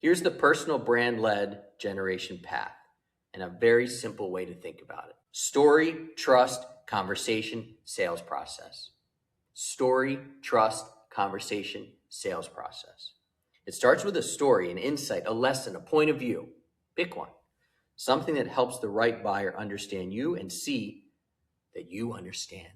Here's the personal brand-led generation path and a very simple way to think about it. Story, trust, conversation, sales process. Story, trust, conversation, sales process. It starts with a story, an insight, a lesson, a point of view. Pick one. Something that helps the right buyer understand you and see that you understand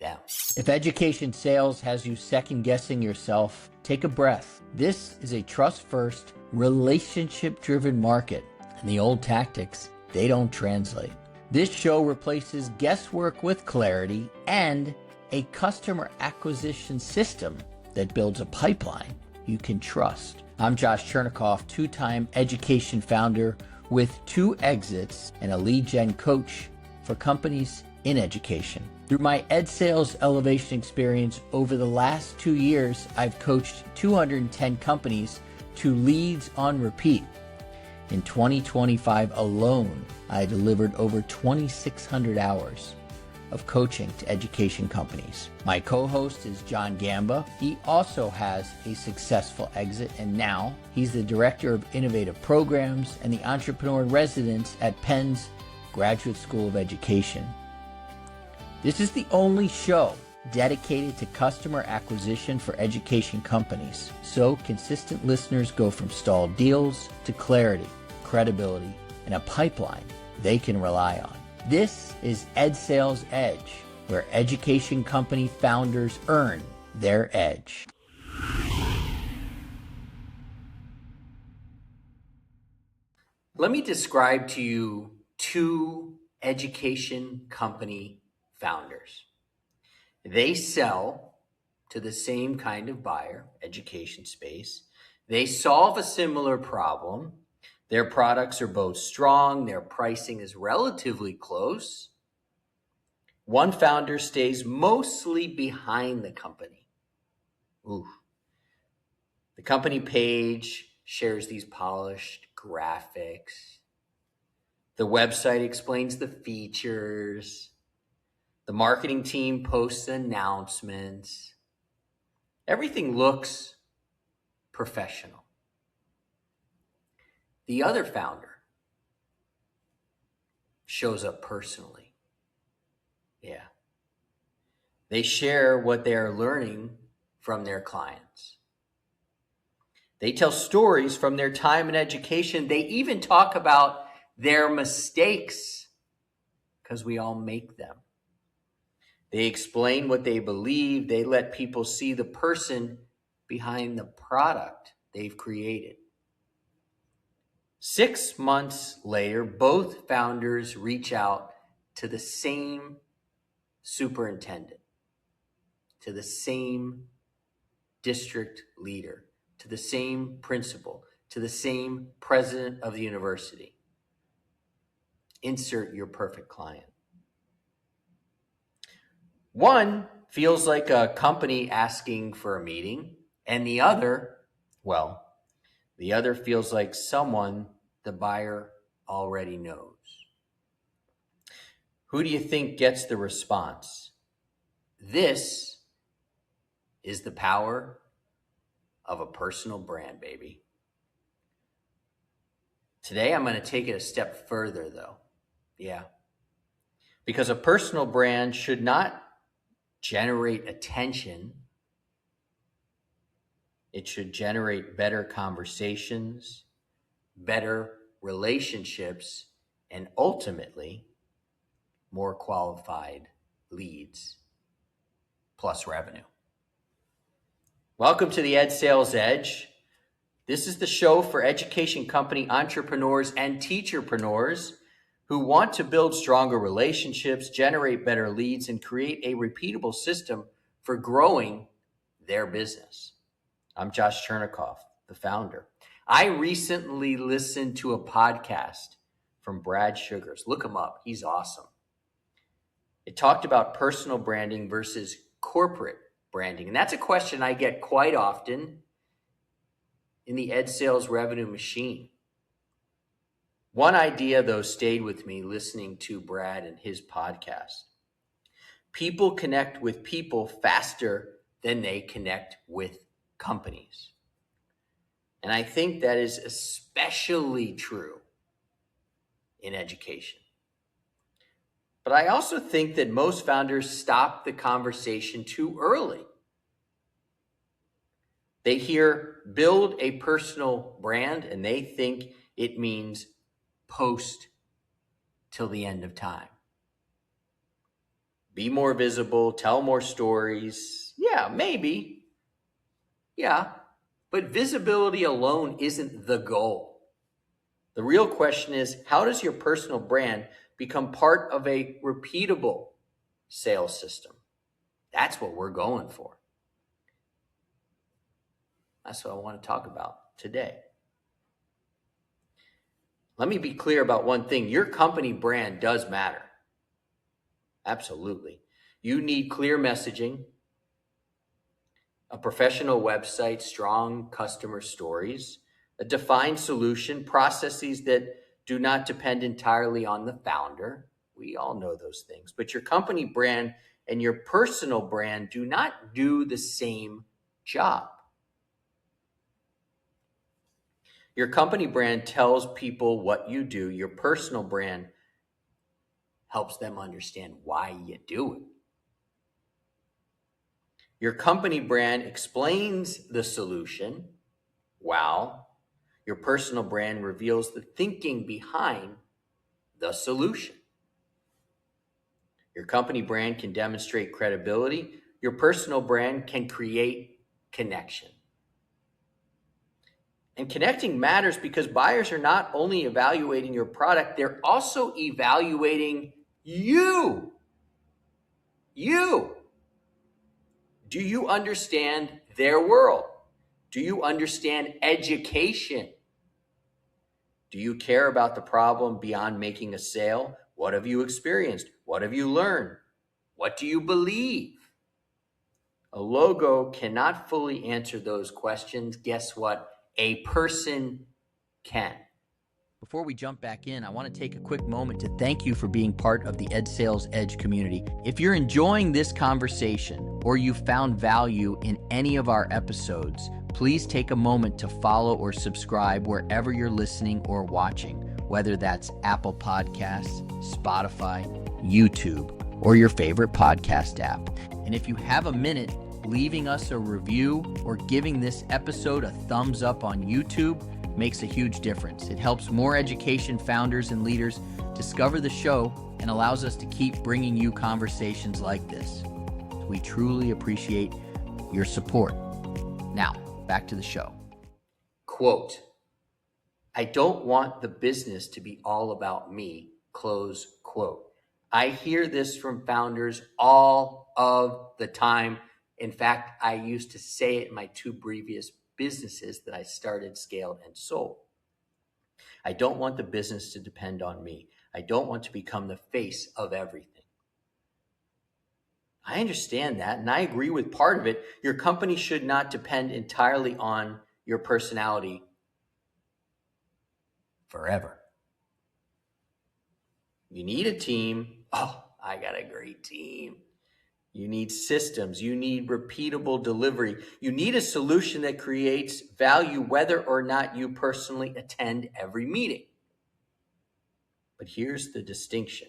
them. If education sales has you second guessing yourself, take a breath. This is a trust first, relationship driven market, and the old tactics, they don't translate. This show replaces guesswork with clarity and a customer acquisition system that builds a pipeline you can trust. I'm Josh Chernikoff, two-time education founder with 2 exits and a lead gen coach for companies in education. Through my ed sales elevation experience over the last 2 years, I've coached 210 companies to leads on repeat. In 2025 alone, I delivered over 2,600 hours of coaching to education companies. My co-host is John Gamba. He also has a successful exit, and now he's the Director of Innovative Programs and the Entrepreneur in Residence at Penn's Graduate School of Education. This is the only show dedicated to customer acquisition for education companies, so consistent listeners go from stalled deals to clarity, credibility, and a pipeline they can rely on. This is Ed Sales Edge, where education company founders earn their edge. Let me describe to you 2 education company founders. They sell to the same kind of buyer, education space. They solve a similar problem. Their products are both strong. Their pricing is relatively close. One founder stays mostly behind the company. The company page shares these polished graphics. The website explains the features. The marketing team posts announcements. Everything looks professional. The other founder shows up personally. Yeah. They share what they are learning from their clients. They tell stories from their time in education. They even talk about their mistakes, because we all make them. They explain what they believe. They let people see the person behind the product they've created. 6 months later, both founders reach out to the same superintendent, to the same district leader, to the same principal, to the same president of the university. Insert your perfect client. One feels like a company asking for a meeting, and the other feels like someone the buyer already knows. Who do you think gets the response? This is the power of a personal brand, baby. Today, I'm going to take it a step further, though. Yeah. Because a personal brand should not generate attention. It should generate better conversations, better relationships, and ultimately more qualified leads plus revenue. Welcome to the Ed Sales Edge. This is the show for education company entrepreneurs and teacherpreneurs who want to build stronger relationships, generate better leads, and create a repeatable system for growing their business. I'm Josh Chernikoff, the founder. I recently listened to a podcast from Brad Sugars. Look him up. He's awesome. It talked about personal branding versus corporate branding. And that's a question I get quite often in the Ed Sales revenue machine. One idea, though, stayed with me listening to Brad and his podcast. People connect with people faster than they connect with companies. And I think that is especially true in education. But I also think that most founders stop the conversation too early. They hear build a personal brand and they think it means post till the end of time. Be more visible, tell more stories. Yeah, maybe. Yeah. But visibility alone isn't the goal. The real question is, how does your personal brand become part of a repeatable sales system? That's what we're going for. That's what I want to talk about today. Let me be clear about one thing. Your company brand does matter. Absolutely. You need clear messaging, a professional website, strong customer stories, a defined solution, processes that do not depend entirely on the founder. We all know those things. But your company brand and your personal brand do not do the same job. Your company brand tells people what you do. Your personal brand helps them understand why you do it. Your company brand explains the solution, while your personal brand reveals the thinking behind the solution. Your company brand can demonstrate credibility. Your personal brand can create connection. And connecting matters because buyers are not only evaluating your product, they're also evaluating you. You. Do you understand their world? Do you understand education? Do you care about the problem beyond making a sale? What have you experienced? What have you learned? What do you believe? A logo cannot fully answer those questions. Guess what? A person can. Before we jump back in, I want to take a quick moment to thank you for being part of the Ed Sales Edge community. If you're enjoying this conversation or you found value in any of our episodes, please take a moment to follow or subscribe wherever you're listening or watching, whether that's Apple Podcasts, Spotify, YouTube, or your favorite podcast app. And if you have a minute, leaving us a review or giving this episode a thumbs up on YouTube makes a huge difference. It helps more education founders and leaders discover the show and allows us to keep bringing you conversations like this. We truly appreciate your support. Now, back to the show. Quote, I don't want the business to be all about me, close quote. I hear this from founders all of the time. In fact, I used to say it in my two previous businesses that I started, scaled, and sold. I don't want the business to depend on me. I don't want to become the face of everything. I understand that, and I agree with part of it. Your company should not depend entirely on your personality forever. You need a team. Oh, I got a great team. You need systems. You need repeatable delivery. You need a solution that creates value whether or not you personally attend every meeting. But here's the distinction.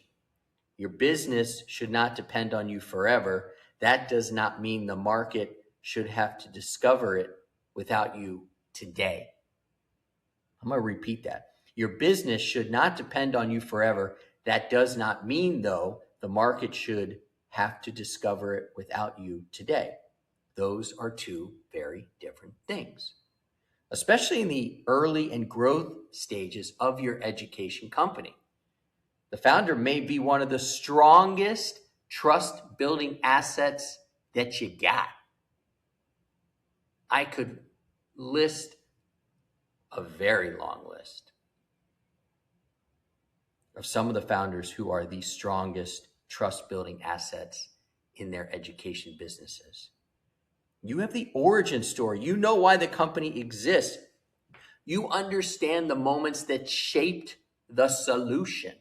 Your business should not depend on you forever. That does not mean the market should have to discover it without you today. I'm going to repeat that. Your business should not depend on you forever. That does not mean, though, the market should have to discover it without you today. Those are two very different things, especially in the early and growth stages of your education company. The founder may be one of the strongest trust building assets that you got. I could list a very long list of some of the founders who are the strongest trust building assets in their education businesses. You have the origin story. You know why the company exists. You understand the moments that shaped the solution.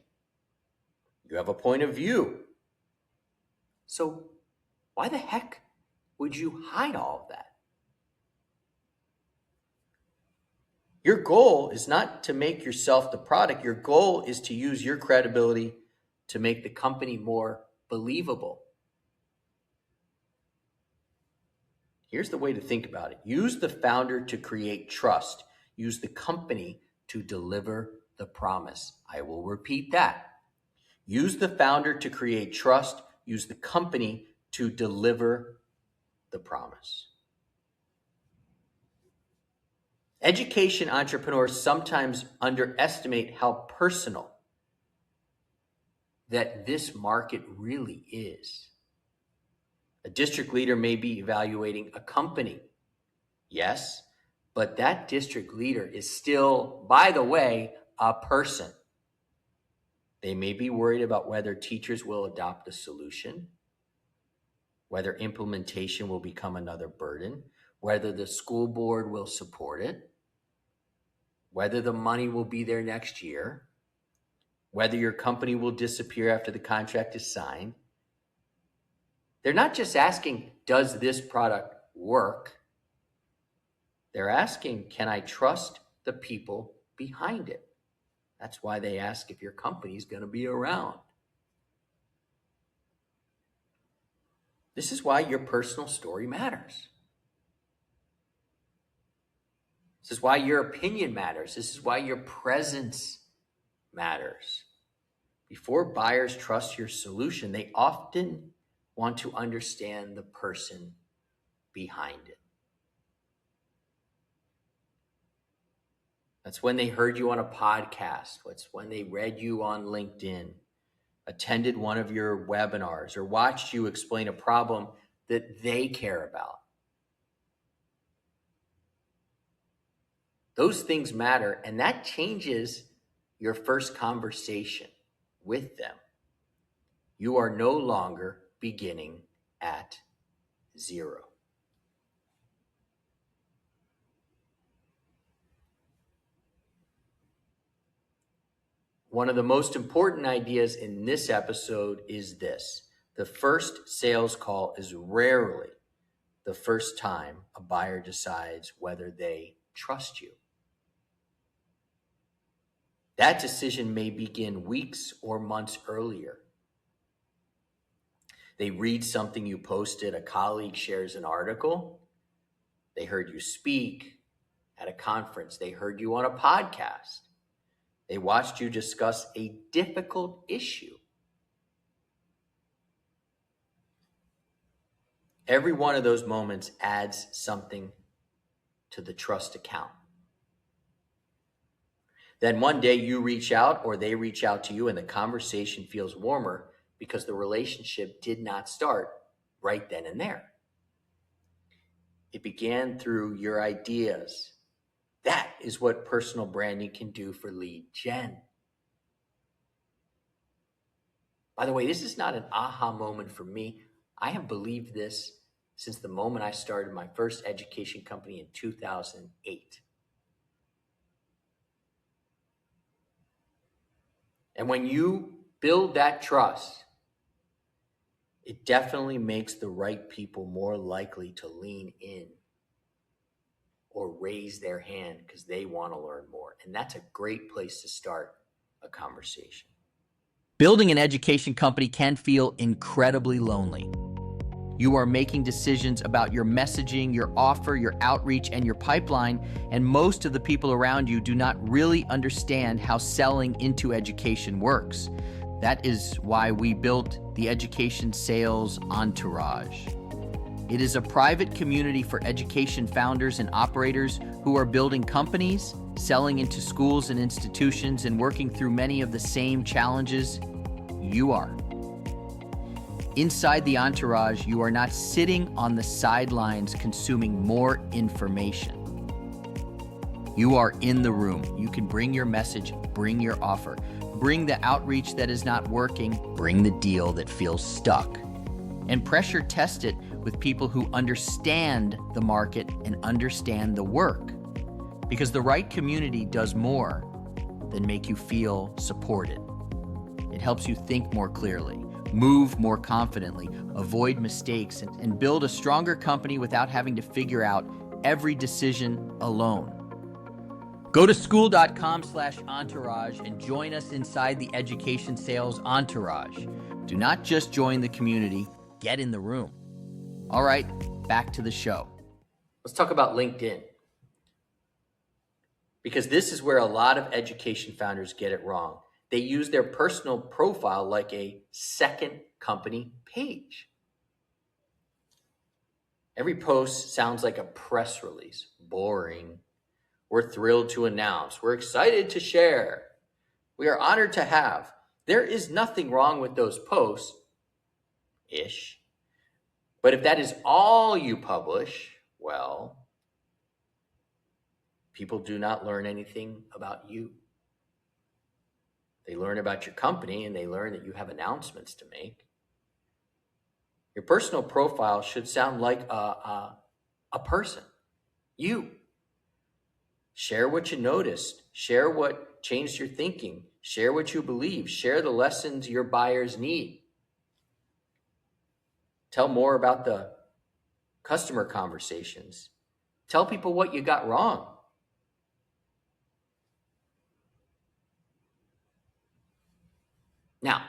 You have a point of view. So why the heck would you hide all of that? Your goal is not to make yourself the product. Your goal is to use your credibility to make the company more believable. Here's the way to think about it. Use the founder to create trust. Use the company to deliver the promise. I will repeat that. Use the founder to create trust. Use the company to deliver the promise. Education entrepreneurs sometimes underestimate how personal that this market really is. A district leader may be evaluating a company, yes, but that district leader is still, by the way, a person. They may be worried about whether teachers will adopt the solution, whether implementation will become another burden, whether the school board will support it, whether the money will be there next year, whether your company will disappear after the contract is signed. They're not just asking, does this product work? They're asking, can I trust the people behind it? That's why they ask if your company is going to be around. This is why your personal story matters. This is why your opinion matters. This is why your presence matters. Before buyers trust your solution, they often want to understand the person behind it. That's when they heard you on a podcast. That's when they read you on LinkedIn, attended one of your webinars, or watched you explain a problem that they care about. Those things matter, and that changes your first conversation with them. You are no longer beginning at zero. One of the most important ideas in this episode is this: the first sales call is rarely the first time a buyer decides whether they trust you. That decision may begin weeks or months earlier. They read something you posted, a colleague shares an article, they heard you speak at a conference, they heard you on a podcast, they watched you discuss a difficult issue. Every one of those moments adds something to the trust account. Then one day you reach out or they reach out to you and the conversation feels warmer because the relationship did not start right then and there. It began through your ideas. That is what personal branding can do for lead gen. By the way, this is not an aha moment for me. I have believed this since the moment I started my first education company in 2008. And when you build that trust, it definitely makes the right people more likely to lean in or raise their hand because they want to learn more. And that's a great place to start a conversation. Building an education company can feel incredibly lonely. You are making decisions about your messaging, your offer, your outreach, and your pipeline, and most of the people around you do not really understand how selling into education works. That is why we built the Education Sales Entourage. It is a private community for education founders and operators who are building companies, selling into schools and institutions, and working through many of the same challenges you are. Inside the entourage, you are not sitting on the sidelines consuming more information. You are in the room. You can bring your message, bring your offer, bring the outreach that is not working, bring the deal that feels stuck, and pressure test it with people who understand the market and understand the work. Because the right community does more than make you feel supported. It helps you think more clearly, move more confidently, avoid mistakes, and build a stronger company without having to figure out every decision alone. Go to school.com/entourage and join us inside the education sales entourage. Do not just join the community, get in the room. All right, back to the show. Let's talk about LinkedIn, because this is where a lot of education founders get it wrong. They use their personal profile like a second company page. Every post sounds like a press release. Boring. We're thrilled to announce. We're excited to share. We are honored to have. There is nothing wrong with those posts-ish. But if that is all you publish, well, people do not learn anything about you. They learn about your company and they learn that you have announcements to make. Your personal profile should sound like a person, you. Share what you noticed. Share what changed your thinking. Share what you believe. Share the lessons your buyers need. Tell more about the customer conversations. Tell people what you got wrong. Now,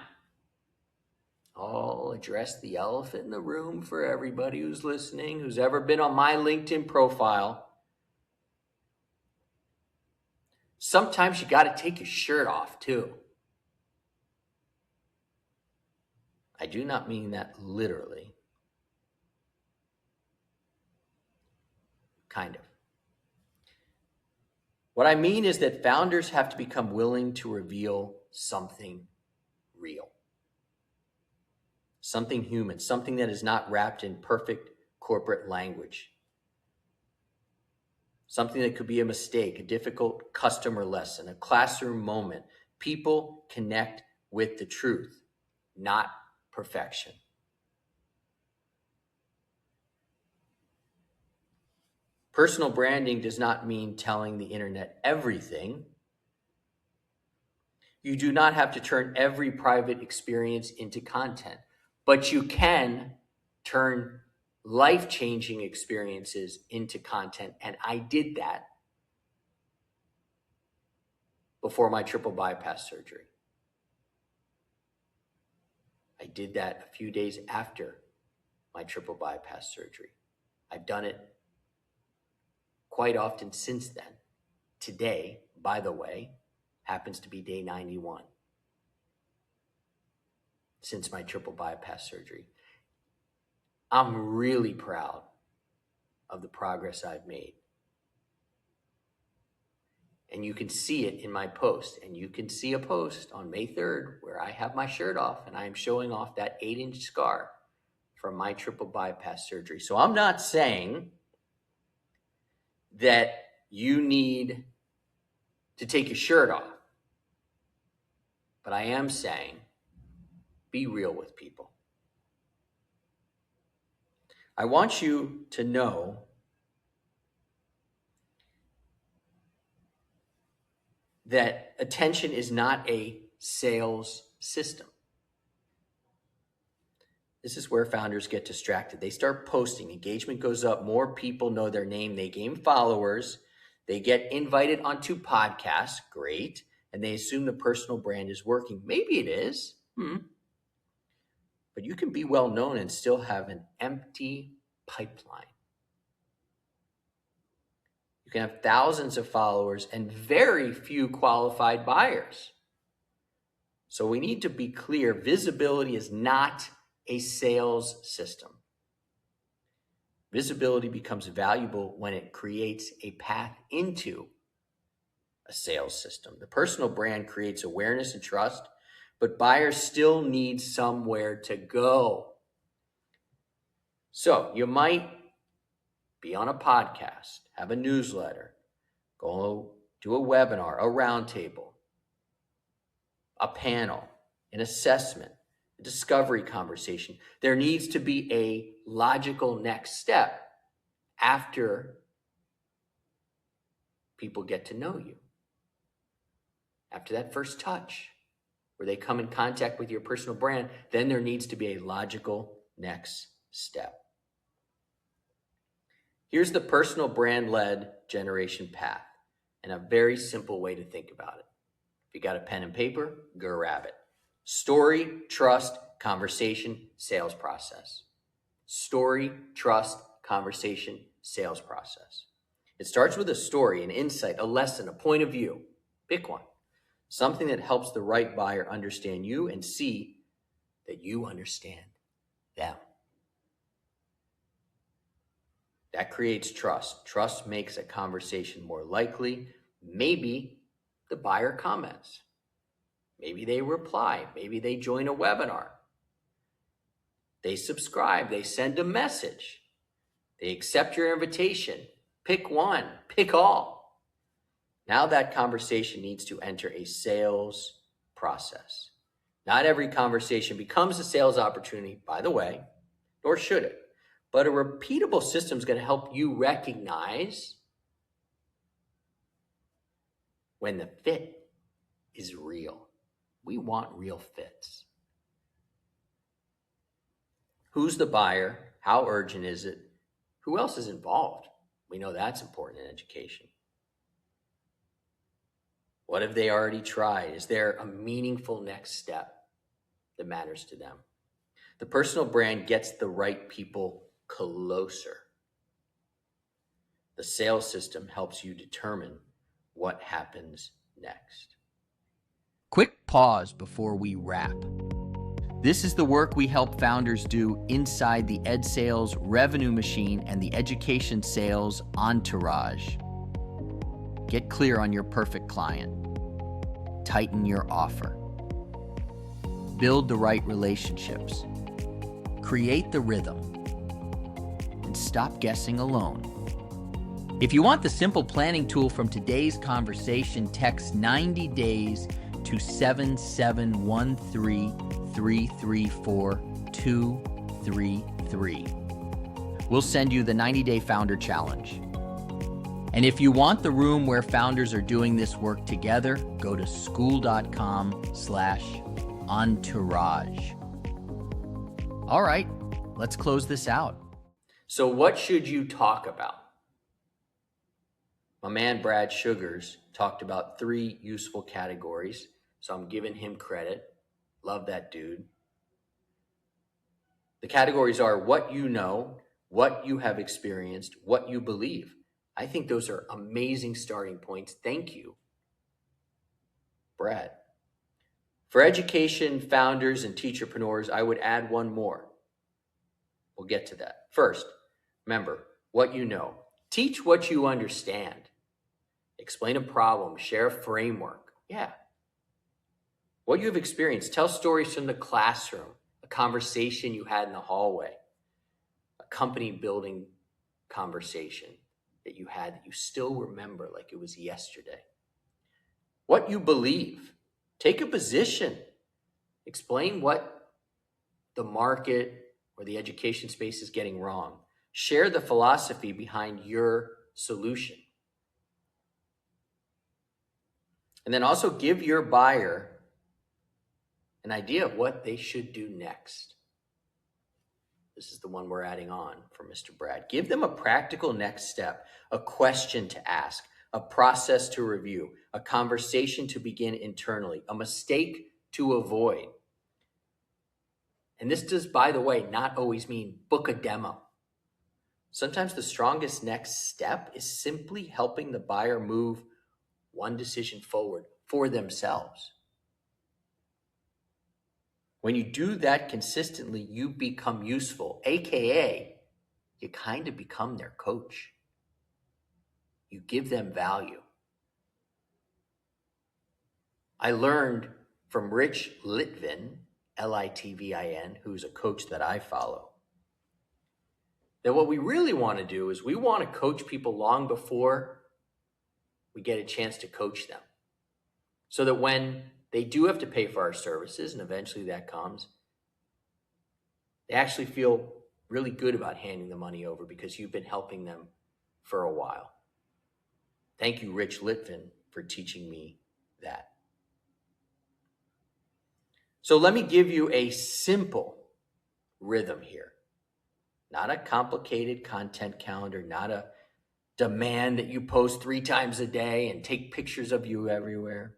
I'll address the elephant in the room for everybody who's listening, who's ever been on my LinkedIn profile. Sometimes you got to take your shirt off too. I do not mean that literally. Kind of. What I mean is that founders have to become willing to reveal something real, something human, something that is not wrapped in perfect corporate language, something that could be a mistake, a difficult customer lesson, a classroom moment. People connect with the truth, not perfection. Personal branding does not mean telling the internet everything. You do not have to turn every private experience into content, but you can turn life-changing experiences into content. And I did that before my triple bypass surgery. I did that a few days after my triple bypass surgery. I've done it quite often since then. Today, by the way, happens to be day 91 since my triple bypass surgery. I'm really proud of the progress I've made. And you can see it in my post. And you can see a post on May 3rd where I have my shirt off and I am showing off that 8-inch scar from my triple bypass surgery. So I'm not saying that you need to take your shirt off, but I am saying be real with people. I want you to know that attention is not a sales system. This is where founders get distracted. They start posting, engagement goes up, more people know their name, they gain followers, they get invited onto podcasts, great, and they assume the personal brand is working. Maybe it is, but you can be well known and still have an empty pipeline. You can have thousands of followers and very few qualified buyers. So we need to be clear, visibility is not a sales system. Visibility becomes valuable when it creates a path into a sales system. The personal brand creates awareness and trust, but buyers still need somewhere to go. So you might be on a podcast, have a newsletter, go do a webinar, a roundtable, a panel, an assessment, a discovery conversation. There needs to be a logical next step after people get to know you. After that first touch, where they come in contact with your personal brand, then there needs to be a logical next step. Here's the personal brand-led generation path. And a very simple way to think about it. If you got a pen and paper, grab it. Story, trust, conversation, sales process. Story, trust, conversation, sales process. It starts with a story, an insight, a lesson, a point of view. Pick one. Something that helps the right buyer understand you and see that you understand them. That creates trust. Trust makes a conversation more likely. Maybe the buyer comments. Maybe they reply. Maybe they join a webinar. They subscribe. They send a message. They accept your invitation. Pick one. Pick all. Now that conversation needs to enter a sales process. Not every conversation becomes a sales opportunity, by the way, nor should it. But a repeatable system is going to help you recognize when the fit is real. We want real fits. Who's the buyer? How urgent is it? Who else is involved? We know that's important in education. What have they already tried? Is there a meaningful next step that matters to them? The personal brand gets the right people closer. The sales system helps you determine what happens next. Quick pause before we wrap. This is the work we help founders do inside the ed sales revenue machine and the education sales entourage. Get clear on your perfect client. Tighten your offer. Build the right relationships. Create the rhythm. And stop guessing alone. If you want the simple planning tool from today's conversation, text 90 days to 7713334-233. We'll send you the 90-day Founder Challenge. And if you want the room where founders are doing this work together, go to school.com/entourage. All right, let's close this out. So what should you talk about? My man Brad Sugars talked about 3 useful categories, so I'm giving him credit. Love that dude. The categories are what you know, what you have experienced, what you believe. I think those are amazing starting points. Thank you, Brad. For education founders and teacherpreneurs, I would add one more. We'll get to that. First, remember what you know. Teach what you understand. Explain a problem. Share a framework. Yeah. What you have experienced. Tell stories from the classroom, a conversation you had in the hallway, a company building conversation that you had that you still remember like it was yesterday. What you believe. Take a position. Explain what the market or the education space is getting wrong. Share the philosophy behind your solution. And then also give your buyer an idea of what they should do next. This is the one we're adding on for Mr. Brad. Give them a practical next step, a question to ask, a process to review, a conversation to begin internally, a mistake to avoid. And this does, by the way, not always mean book a demo. Sometimes the strongest next step is simply helping the buyer move one decision forward for themselves. When you do that consistently, you become useful, AKA, you kind of become their coach. You give them value. I learned from Rich Litvin, Litvin, who's a coach that I follow, that what we really want to do is we want to coach people long before we get a chance to coach them. So that when they do have to pay for our services, and eventually that comes, they actually feel really good about handing the money over because you've been helping them for a while. Thank you, Rich Litvin, for teaching me that. So let me give you a simple rhythm here. Not a complicated content calendar, not a demand that you post 3 times a day and take pictures of you everywhere.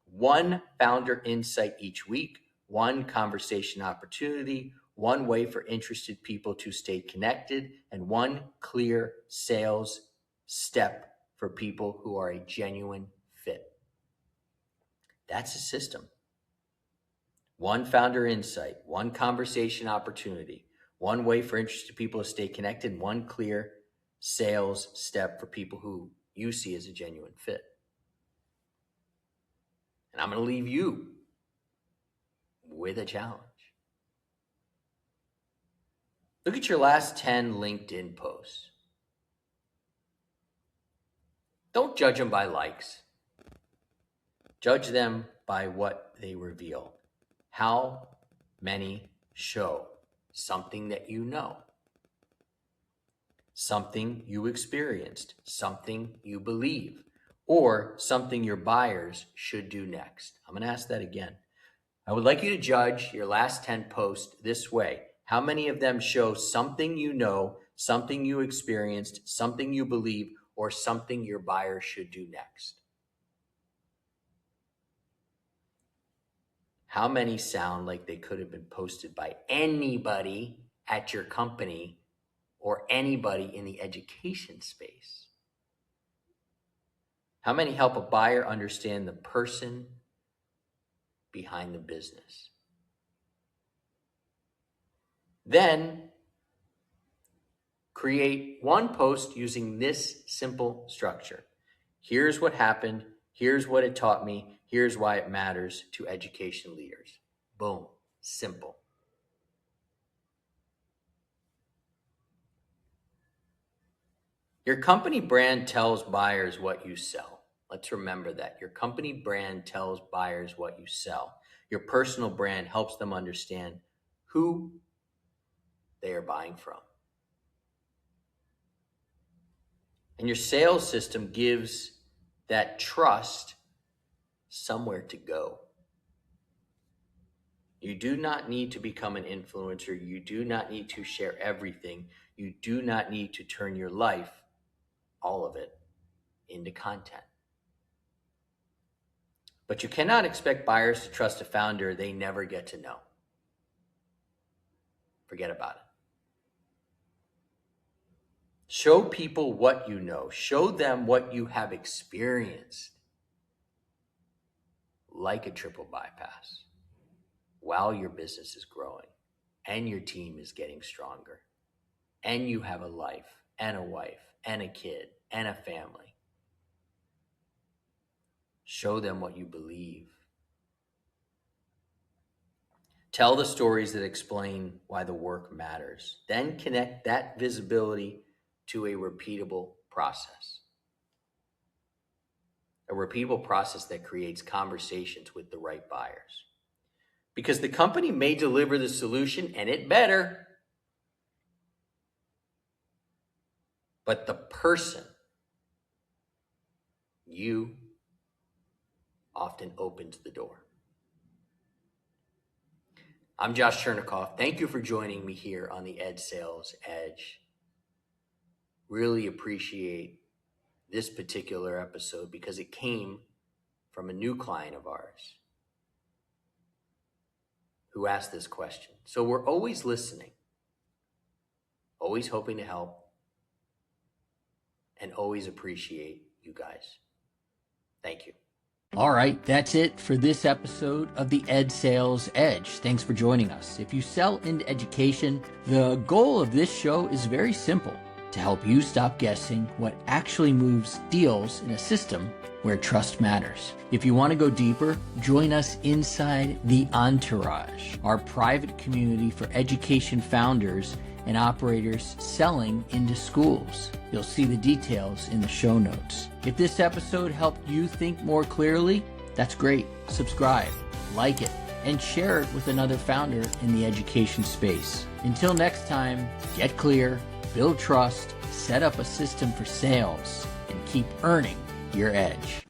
One founder insight each week, one conversation opportunity, one way for interested people to stay connected, and one clear sales step for people who are a genuine fit. That's a system. One founder insight, one conversation opportunity, one way for interested people to stay connected, one clear sales step for people who you see as a genuine fit. And I'm going to leave you with a challenge. Look at your last 10 LinkedIn posts. Don't judge them by likes. Judge them by what they reveal. How many show something that you know, something you experienced, something you believe, or something your buyers should do next? I'm going to ask that again. I would like you to judge your last 10 posts this way. How many of them show something you know, something you experienced, something you believe, or something your buyer should do next? How many sound like they could have been posted by anybody at your company or anybody in the education space? How many help a buyer understand the person behind the business? Then create one post using this simple structure. Here's what happened. Here's what it taught me. Here's why it matters to education leaders. Boom. Simple. Your company brand tells buyers what you sell. Let's remember that. Your company brand tells buyers what you sell. Your personal brand helps them understand who they are buying from. And your sales system gives that trust somewhere to go. You do not need to become an influencer. You do not need to share everything. You do not need to turn your life, all of it, into content. But you cannot expect buyers to trust a founder they never get to know. Forget about it. Show people what you know. Show them what you have experienced, like a triple bypass, while your business is growing and your team is getting stronger and you have a life and a wife and a kid and a family. Show them what you believe. Tell the stories that explain why the work matters. Then connect that visibility to a repeatable process. A repeatable process that creates conversations with the right buyers. Because the company may deliver the solution, and it better, but the person, you, often opens the door. I'm Josh Chernikoff. Thank you for joining me here on the Ed Sales Edge. Really appreciate this particular episode because it came from a new client of ours who asked this question. So we're always listening, always hoping to help, and always appreciate you guys. Thank you. All right, that's it for this episode of the Ed Sales Edge. Thanks for joining us. If you sell into education, the goal of this show is very simple: to help you stop guessing what actually moves deals in a system where trust matters. If you want to go deeper, join us inside the Entourage, our private community for education founders and operators selling into schools. You'll see the details in the show notes. If this episode helped you think more clearly, that's great. Subscribe, like it, and share it with another founder in the education space. Until next time, get clear, build trust, set up a system for sales, and keep earning your edge.